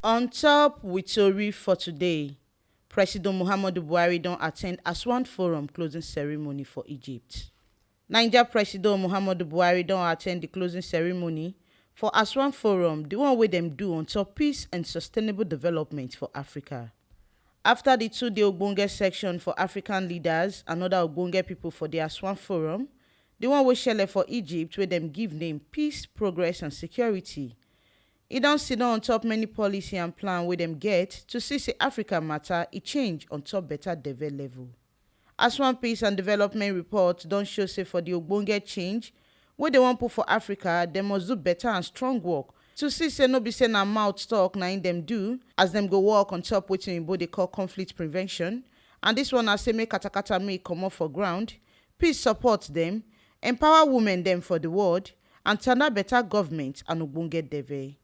On top with tori for today, Presido Buhari don attend Aswan Forum closing ceremony for Egypt. Niger Presido Buhari don attend the closing ceremony for Aswan Forum, the one wey dem do on top peace and sustainable development for Africa. After the 2-day ogbonge section for African leaders and other ogbonge people for the Aswan Forum, the one wey shele for Egypt wey dem give name Peace, Progress and Security, e don sit down on top many policy and plan wey dem get to see say Africa matter e change on top better devel level. Aswan Peace and Development Report don show say for the ogbonge change wey dem wan put for Africa, dem must do better and strong work to see say no be say na mouth talk na im dem do, as dem go work on top wetin oyinbo dey call conflict prevention, and this one na say make katakata make comot for ground, peace support dem, empower women dem for the world, and tanda better government and ogbonge devel.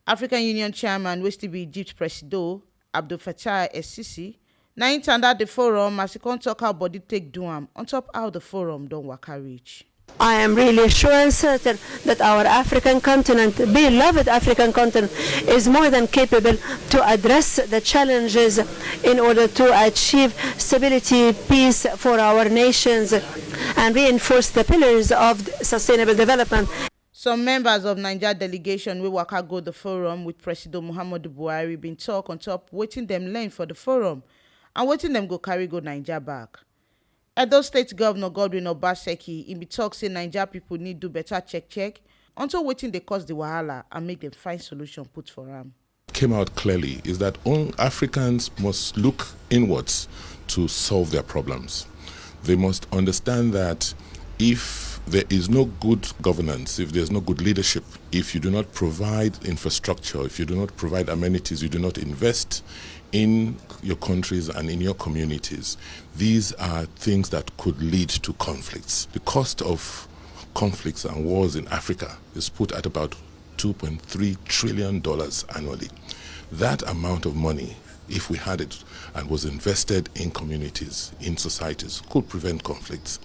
African Union Chairman wey still be Egypt Presido Abdel Fattah el-Sisi na im tanda the forum as e come talk how body take do am on top how the forum don waka reach. I am really sure and certain that our African continent, beloved African continent, is more than capable to address the challenges in order to achieve stability, peace for our nations, and reinforce the pillars of sustainable development. Some members of Niger delegation wey waka go the forum with Presido Buhari bin talk on top wetin dem learn for the forum and wetin dem go carry go Niger back. Edo State Governor Godwin Obaseki im be talk say Niger people need do better check unto wetin dey cause the wahala and make dem find solution put for am. Came out clearly is that all Africans must look inwards to solve their problems. They must understand that if there is no good governance, if there's no good leadership, if you do not provide infrastructure, if you do not provide amenities, you do not invest in your countries and in your communities, these are things that could lead to conflicts. The cost of conflicts and wars in Africa is put at about $2.3 trillion annually. That amount of money, if we had it and was invested in communities, in societies, could prevent conflicts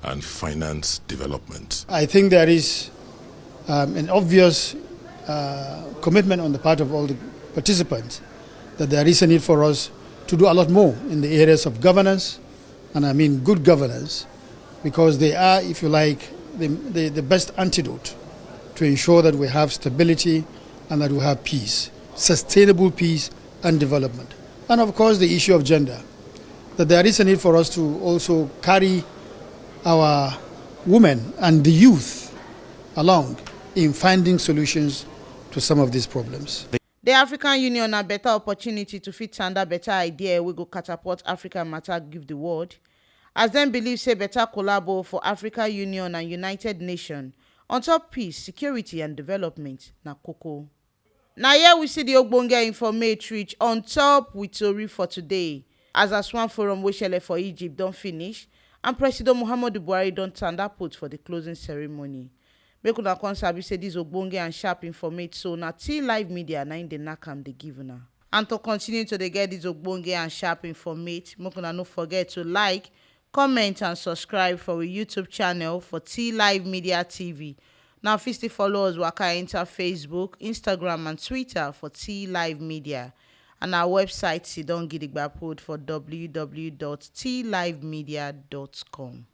and finance development. I think there is an obvious commitment on the part of all the participants that there is a need for us to do a lot more in the areas of governance, and I mean good governance, because they are, if you like, the best antidote to ensure that we have stability and that we have peace, sustainable peace and development. And of course the issue of gender, that there is a need for us to also carry our women and the youth along in finding solutions to some of these problems. The African Union na better opportunity to fit tanda better idea wey go catapult Africa matter give the world, as dem believe say better collabo for African Union and United Nations on top peace, security and development na koko. Na here we see the ogbonge informate reach on top with tori for today, as Aswan Forum wey shele for Egypt don finish and Presido Buhari don tanda put for the closing ceremony. Make una come sabi say this ogbonge and sharp informate so na T Live Media na im dey knack am dey give una. And to continue to dey get this ogbonge and sharp informate, make una no forget to like, comment and subscribe for our YouTube channel for T Live Media TV. Now fit still follow us waka enter Facebook, Instagram and Twitter for T Live Media. And our website sidon gidigba put for www.tlivemedia.com.